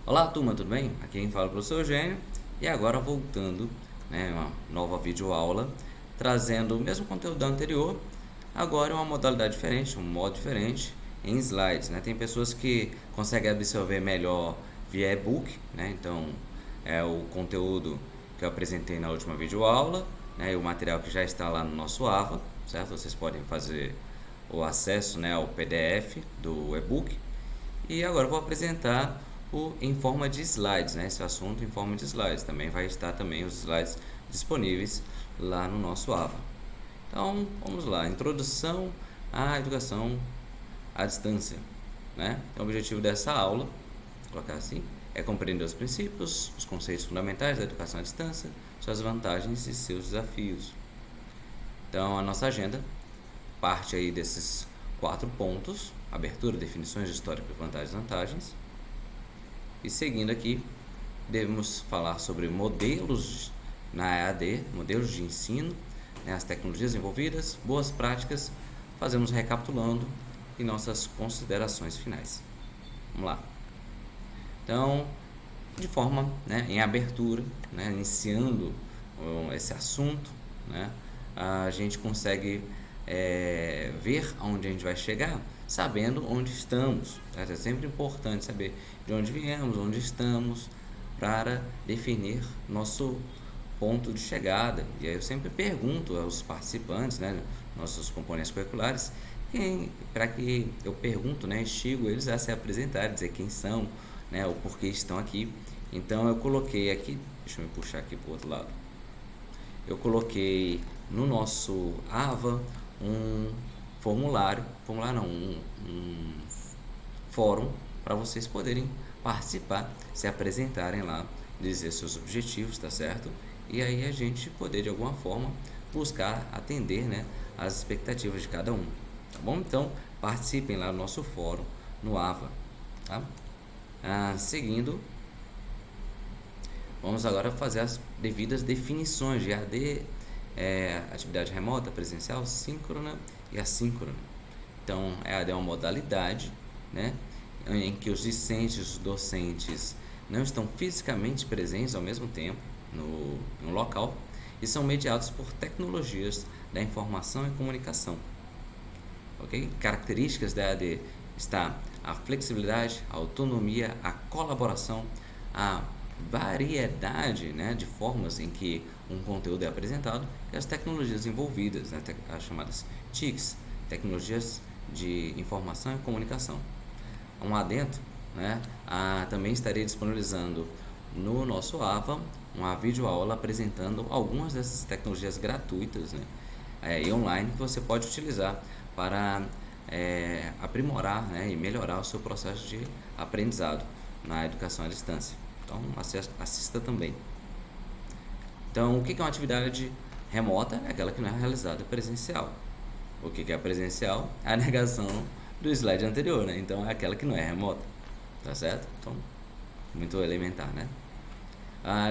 Olá turma, tudo bem? Aqui quem fala é o professor Eugênio e agora voltando, uma nova videoaula, trazendo o mesmo conteúdo da anterior, agora uma modalidade diferente, um modo diferente, em slides, né? Tem pessoas que conseguem absorver melhor via e-book, né? Então é o conteúdo que eu apresentei na última videoaula, né? E o material que já está lá no nosso AVA, certo? Vocês podem fazer o acesso, né, ao PDF do e-book. E agora eu vou apresentar em forma de slides, né? Esse assunto em forma de slides. Também vai estar também os slides disponíveis lá no nosso AVA. Então, vamos lá. Introdução à educação à distância, né? Então, o objetivo dessa aula, vou colocar assim, é compreender os princípios, os conceitos fundamentais da educação à distância, suas vantagens e seus desafios. Então, a nossa agenda parte aí desses 4 pontos: abertura, definições históricas, vantagens e vantagens. E seguindo aqui, devemos falar sobre modelos na EAD, modelos de ensino, né, as tecnologias envolvidas, boas práticas, fazemos recapitulando e nossas considerações finais. Vamos lá. Então, de forma, né, em abertura, né, iniciando esse assunto, né, a gente consegue ver aonde a gente vai chegar, sabendo onde estamos. Certo? É sempre importante saber de onde viemos, onde estamos, para definir nosso ponto de chegada. E aí eu sempre pergunto aos participantes, né, nossos componentes curriculares, para que eu pergunto, né, instigo eles a se apresentarem, dizer quem são, né, o porquê estão aqui. Então eu coloquei aqui, deixa eu me puxar aqui para o outro lado. Eu coloquei no nosso AVA um um fórum para vocês poderem participar, se apresentarem lá, dizer seus objetivos, tá certo? E aí a gente poder de alguma forma buscar atender, né, as expectativas de cada um, tá bom? Então participem lá do nosso fórum no AVA, tá? Seguindo, vamos agora fazer as devidas definições de AD, atividade remota, presencial, síncrona e assíncrona. Então, EAD é uma modalidade, né, em que os discentes, os docentes não estão fisicamente presentes ao mesmo tempo no local e são mediados por tecnologias da informação e comunicação. Okay? Características da EAD está a flexibilidade, a autonomia, a colaboração, a variedade, né, de formas em que um conteúdo é apresentado e as tecnologias envolvidas, né, as chamadas TICs, tecnologias de informação e comunicação. Um adendo, né, também estarei disponibilizando no nosso AVA uma videoaula apresentando algumas dessas tecnologias gratuitas, né, e online que você pode utilizar para aprimorar, né, e melhorar o seu processo de aprendizado na educação à distância. Então, assista também. Então, o que é uma atividade remota? É aquela que não é realizada presencial. O que é presencial? É a negação do slide anterior, né? Então, é aquela que não é remota. Tá certo? Então, muito elementar, né?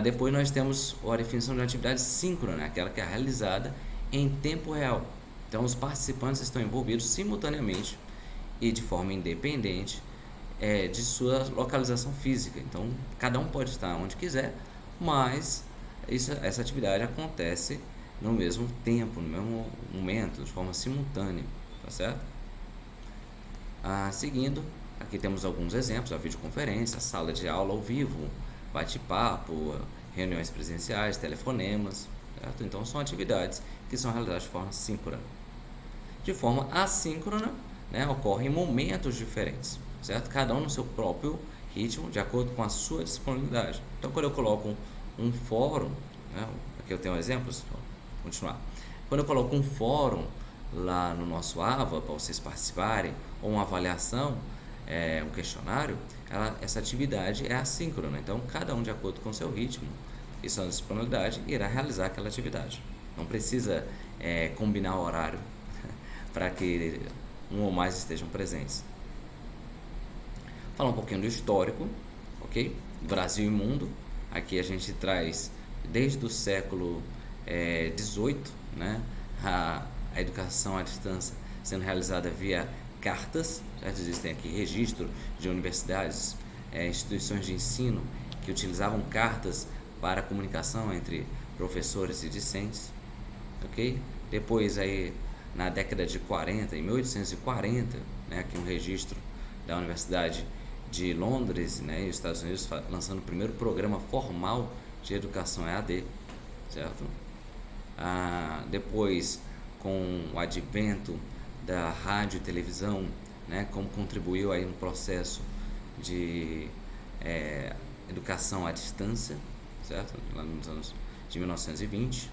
Depois nós temos a definição de uma atividade síncrona, aquela que é realizada em tempo real. Então, os participantes estão envolvidos simultaneamente e de forma independente de sua localização física. Então, cada um pode estar onde quiser, mas essa atividade acontece no mesmo tempo, no mesmo momento, de forma simultânea, tá certo? Seguindo, aqui temos alguns exemplos: a videoconferência, a sala de aula ao vivo, bate-papo, reuniões presenciais, telefonemas, certo? Então, são atividades que são realizadas de forma síncrona. De forma assíncrona, né, ocorrem momentos diferentes, certo? Cada um no seu próprio ritmo, de acordo com a sua disponibilidade. Então, quando eu coloco um fórum, né, aqui eu tenho um exemplo, vou continuar. Quando eu coloco um fórum lá no nosso AVA para vocês participarem, ou uma avaliação, um questionário, essa atividade é assíncrona. Então, cada um de acordo com o seu ritmo e sua disponibilidade irá realizar aquela atividade. Não precisa combinar o horário para que um ou mais estejam presentes. Falar um pouquinho do histórico, ok? Brasil e mundo. Aqui a gente traz desde o século XVIII, né, a educação à distância sendo realizada via cartas. Já existem aqui registro de universidades instituições de ensino que utilizavam cartas para a comunicação entre professores e discentes, ok? Depois aí na década de 40, em 1840, né, aqui um registro da Universidade de Londres, né, e os Estados Unidos lançando o primeiro programa formal de educação EAD, certo? Depois, com o advento da rádio e televisão, né, como contribuiu aí no processo de educação à distância, certo? Lá nos anos de 1920.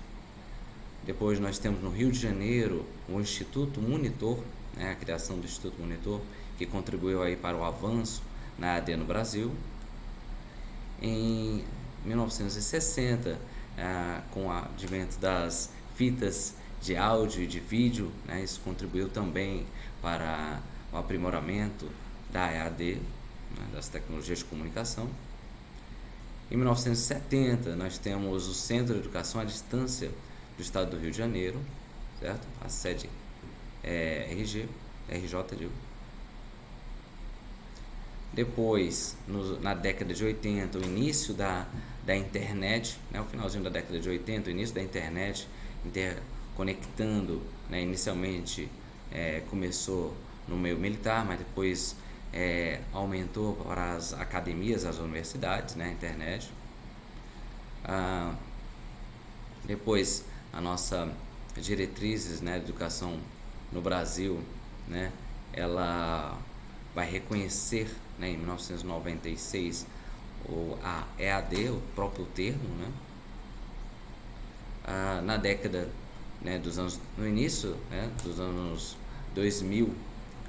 Depois nós temos no Rio de Janeiro o Instituto Monitor, né, a criação do Instituto Monitor, que contribuiu aí para o avanço na EAD no Brasil. Em 1960, com o advento das fitas de áudio e de vídeo, né, isso contribuiu também para o aprimoramento da EAD, né, das tecnologias de comunicação. Em 1970, nós temos o Centro de Educação à Distância do Estado do Rio de Janeiro, certo? A sede RJ, digo. Depois, na década de 80, o início da internet, né, o finalzinho da década de 80, o início da internet, interconectando, né, inicialmente começou no meio militar, mas depois aumentou para as academias, as universidades, né, a internet. Depois, a nossa diretrizes, né, de educação no Brasil, né, ela vai reconhecer, né, em 1996 a EAD, o próprio termo, né. Na década, né, no início, né, dos anos 2000,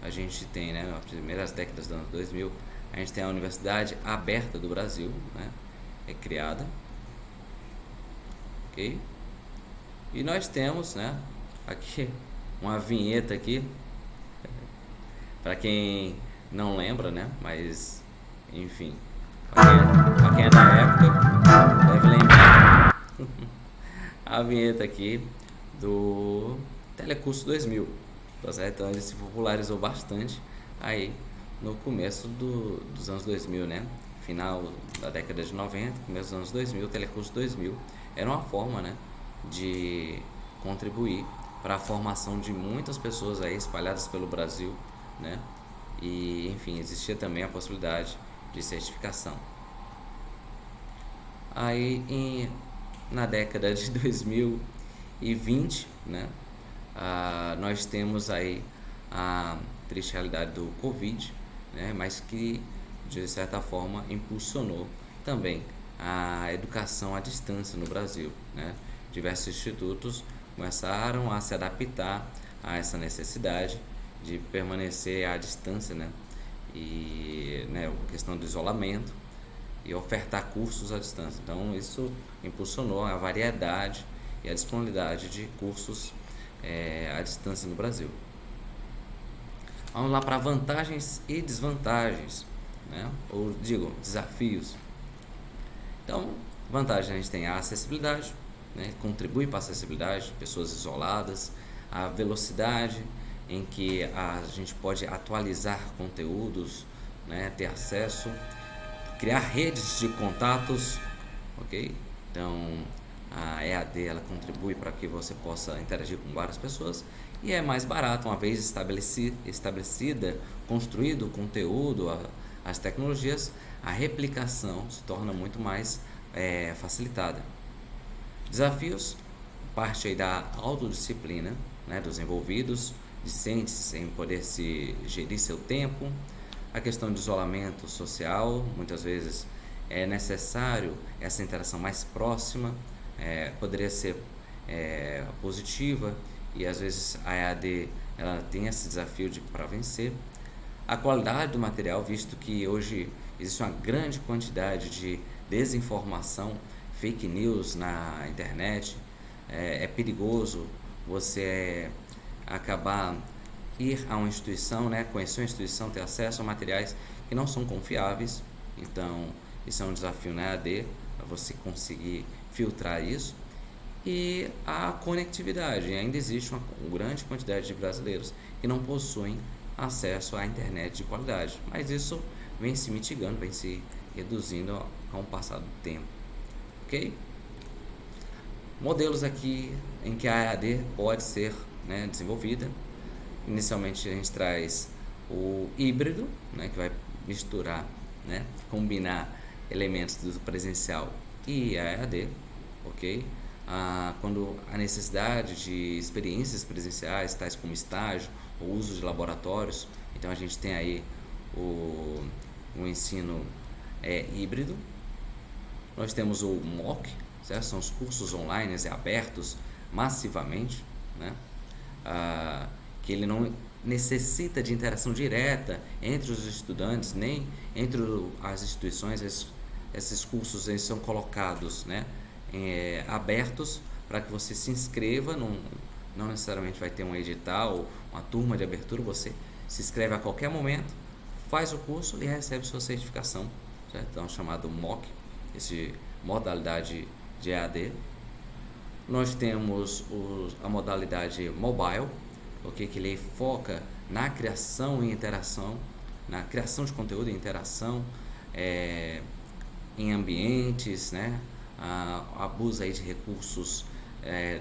a gente tem, né, as primeiras décadas dos anos 2000, a gente tem a Universidade Aberta do Brasil, né, criada, ok? E nós temos, né, aqui uma vinheta aqui, para quem não lembra, né, mas enfim, para quem é da época deve lembrar a vinheta aqui do Telecurso 2000, tá certo? Então ele se popularizou bastante aí no começo dos anos 2000, né? Final da década de 90, começo dos anos 2000, o Telecurso 2000 era uma forma, né, de contribuir para a formação de muitas pessoas aí espalhadas pelo Brasil, né? E enfim, existia também a possibilidade de certificação. Aí na década de 2020, né, nós temos aí a triste realidade do Covid, né, mas que de certa forma impulsionou também a educação à distância no Brasil, né? Diversos institutos começaram a se adaptar a essa necessidade de permanecer à distância, né? E, né, a questão do isolamento e ofertar cursos à distância. Então isso impulsionou a variedade e a disponibilidade de cursos à distância no Brasil. Vamos lá para vantagens e desvantagens, né? Ou digo, desafios. Então, vantagem, a gente tem a acessibilidade, né? Contribui para a acessibilidade, pessoas isoladas, a velocidade em que a gente pode atualizar conteúdos, né? Ter acesso, criar redes de contatos, ok? Então, a EAD ela contribui para que você possa interagir com várias pessoas e é mais barato, uma vez estabelecida, construído o conteúdo, as tecnologias, a replicação se torna muito mais facilitada. Desafios, parte aí da autodisciplina, né, dos envolvidos, discentes em poder se gerir seu tempo, a questão de isolamento social, muitas vezes é necessário essa interação mais próxima, poderia ser positiva e às vezes a EAD ela tem esse desafio para vencer. A qualidade do material, visto que hoje existe uma grande quantidade de desinformação, fake news na internet, é perigoso você acabar ir a uma instituição, né, conhecer uma instituição, ter acesso a materiais que não são confiáveis. Então isso é um desafio na EAD, para você conseguir filtrar isso. E a conectividade, ainda existe uma grande quantidade de brasileiros que não possuem acesso à internet de qualidade, mas isso vem se mitigando, vem se reduzindo com o passar do tempo, ok? Modelos aqui em que a EAD pode ser, né, desenvolvida. Inicialmente a gente traz o híbrido, né, que vai misturar, né, combinar elementos do presencial e a EAD, ok? Quando a necessidade de experiências presenciais, tais como estágio ou uso de laboratórios, então a gente tem aí o ensino híbrido. Nós temos o MOOC, certo? São os cursos online e abertos massivamente, né? Que ele não necessita de interação direta entre os estudantes, nem entre as instituições. Esses cursos eles são colocados, né, abertos para que você se inscreva. Não necessariamente vai ter um edital, uma turma de abertura, você se inscreve a qualquer momento, faz o curso e recebe sua certificação, certo? Então, chamado MOOC, esse modalidade de EAD. Nós temos a modalidade mobile, okay, que ele foca na criação e interação, na criação de conteúdo e interação em ambientes, né? Abusa aí de recursos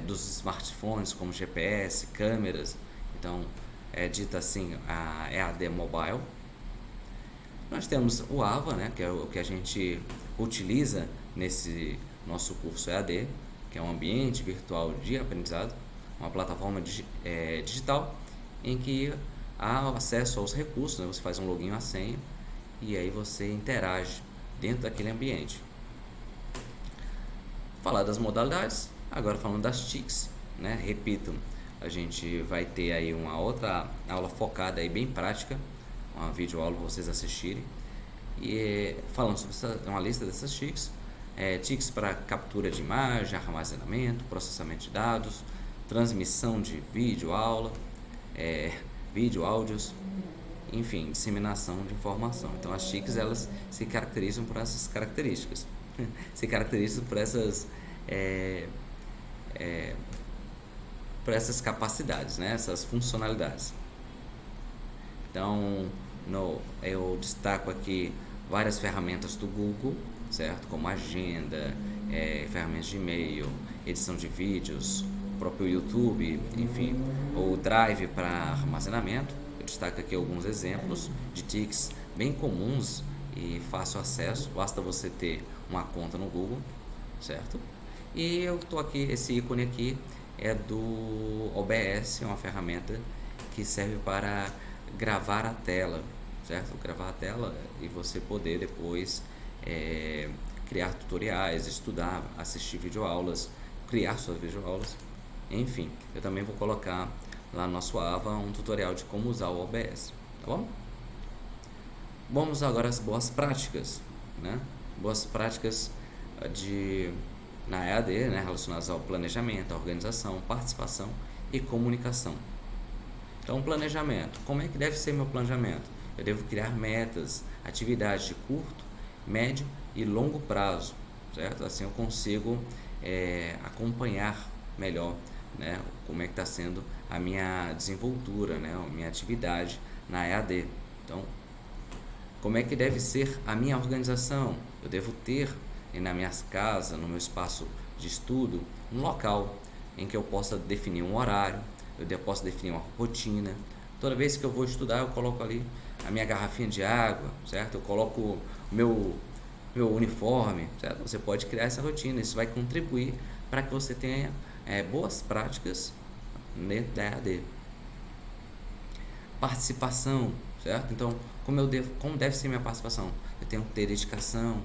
dos smartphones, como GPS, câmeras. Então, é dita assim a EAD Mobile. Nós temos o AVA, né, que é o que a gente utiliza nesse nosso curso EAD, que é um ambiente virtual de aprendizado, uma plataforma digital em que há acesso aos recursos, né? Você faz um login e uma senha e aí você interage dentro daquele ambiente. Falar das modalidades, agora falando das TICs, né? Repito, a gente vai ter aí uma outra aula focada aí bem prática, uma videoaula para vocês assistirem, e falando sobre uma lista dessas TICs. TICs para captura de imagem, armazenamento, processamento de dados, transmissão de vídeo, aula, vídeo, áudios, enfim, disseminação de informação. Então as TICs elas se caracterizam por essas características, se caracterizam por essas capacidades, né? Essas funcionalidades. Então eu destaco aqui várias ferramentas do Google, certo? Como agenda, ferramentas de e-mail, edição de vídeos, o próprio YouTube, enfim, o Drive para armazenamento. Eu destaco aqui alguns exemplos de TICs bem comuns e fácil acesso, basta você ter uma conta no Google, certo? E eu tô aqui, esse ícone aqui é do OBS, uma ferramenta que serve para gravar a tela, certo? Gravar a tela e você poder depois criar tutoriais, estudar, assistir videoaulas, criar suas videoaulas, enfim. Eu também vou colocar lá no nosso AVA um tutorial de como usar o OBS, tá bom? Vamos agora às boas práticas, né? Boas práticas na EAD, né? Relacionadas ao planejamento, à organização, participação e comunicação. Então, planejamento. Como é que deve ser meu planejamento? Eu devo criar metas, atividades de curto, médio e longo prazo, certo? Assim eu consigo acompanhar melhor, né, como é que está sendo a minha desenvoltura, né, a minha atividade na EAD. Então, como é que deve ser a minha organização? Eu devo ter na minha casa, no meu espaço de estudo, um local em que eu possa definir um horário, eu posso definir uma rotina. Toda vez que eu vou estudar, eu coloco ali a minha garrafinha de água, certo? Eu coloco o meu uniforme, certo? Você pode criar essa rotina, isso vai contribuir para que você tenha boas práticas dentro da EAD. Participação, certo? Então, como deve ser minha participação? Eu tenho que ter dedicação,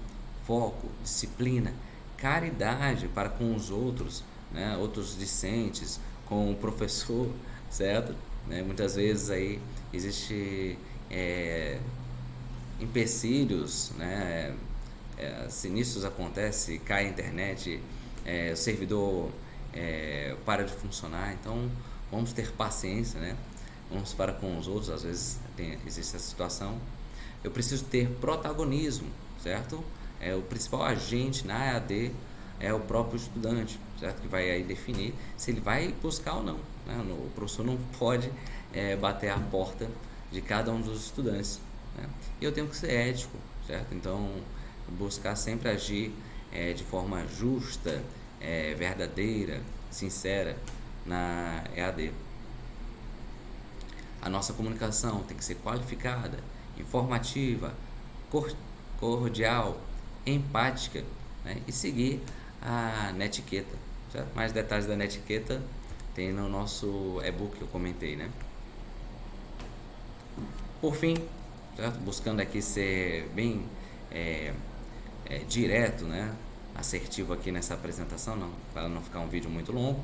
foco, disciplina, caridade para com os outros, né? Outros discentes, com o professor, certo? Muitas vezes aí existe empecilhos, né? Sinistros acontecem, cai a internet, o servidor para de funcionar. Então vamos ter paciência, né? Vamos para com os outros, às vezes existe essa situação. Eu preciso ter protagonismo, certo? O principal agente na EAD é o próprio estudante, certo? Que vai aí definir se ele vai buscar ou não, né? O professor não pode bater a porta de cada um dos estudantes, né? E eu tenho que ser ético, certo? Então, buscar sempre agir de forma justa, verdadeira, sincera na EAD. A nossa comunicação tem que ser qualificada, informativa, cordial, empática, né? E seguir a netiqueta, certo? Mais detalhes da netiqueta tem no nosso e-book que eu comentei, né? Por fim, certo? Buscando aqui ser bem direto, né? Assertivo aqui nessa apresentação, não, para não ficar um vídeo muito longo.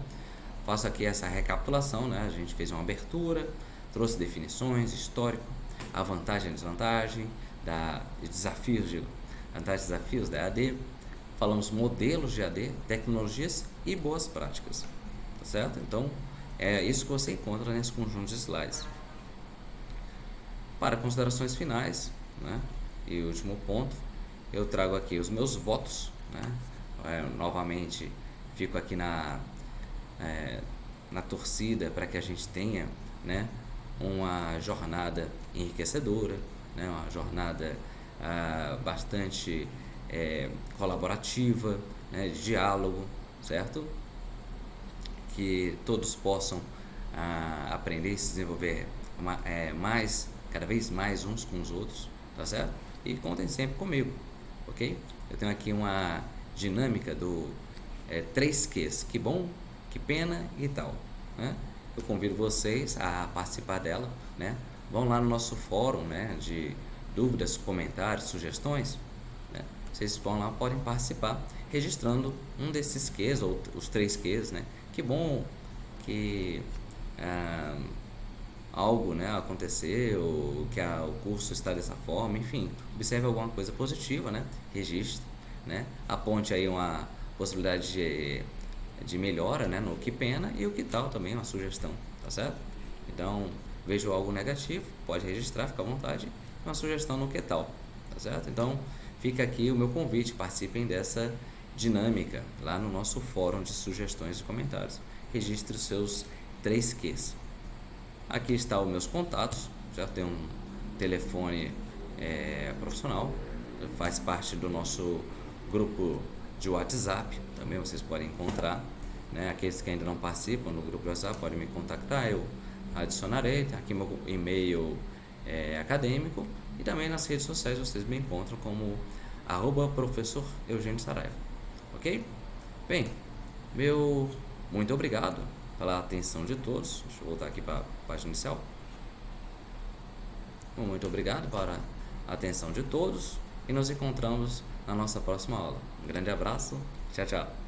Faço aqui essa recapitulação, né? A gente fez uma abertura, trouxe definições, histórico, a vantagem e desvantagem, vantagens e desafios da EAD. Falamos modelos de EAD, tecnologias e boas práticas, tá certo? Então, é isso que você encontra nesse conjunto de slides. Para considerações finais, né? E último ponto, eu trago aqui os meus votos, né? Novamente, fico aqui na torcida para que a gente tenha, né, uma jornada enriquecedora, né, uma jornada bastante colaborativa, né, de diálogo, certo? Que todos possam aprender e se desenvolver cada vez mais uns com os outros, tá certo? E contem sempre comigo, ok? Eu tenho aqui uma dinâmica do 3Qs, que bom, que pena e tal, né? Eu convido vocês a participar dela, né? Vão lá no nosso fórum, né, de dúvidas, comentários, sugestões, né? Vocês vão lá, podem participar registrando um desses Qs ou os 3Qs, né? Que bom que algo, né, aconteceu, que o curso está dessa forma, enfim, observe alguma coisa positiva, né? Registre, né? Aponte aí uma possibilidade de melhora, né, no que pena e o que tal também, uma sugestão, tá certo? Então, vejo algo negativo, pode registrar, fica à vontade, uma sugestão no que tal, tá certo? Então, fica aqui o meu convite, participem dessa dinâmica lá no nosso fórum de sugestões e comentários. Registre os seus 3Qs. Aqui está os meus contatos, já tem um telefone profissional, faz parte do nosso grupo de WhatsApp, também vocês podem encontrar, né? Aqueles que ainda não participam do grupo de WhatsApp podem me contactar, eu adicionarei, tá aqui meu e-mail acadêmico, e também nas redes sociais vocês me encontram como @professor Eugênio Saraiva, ok? Bem, muito obrigado pela atenção de todos. Deixa eu voltar aqui para a página inicial. Muito obrigado pela atenção de todos e nos encontramos na nossa próxima aula. Um grande abraço, tchau, tchau.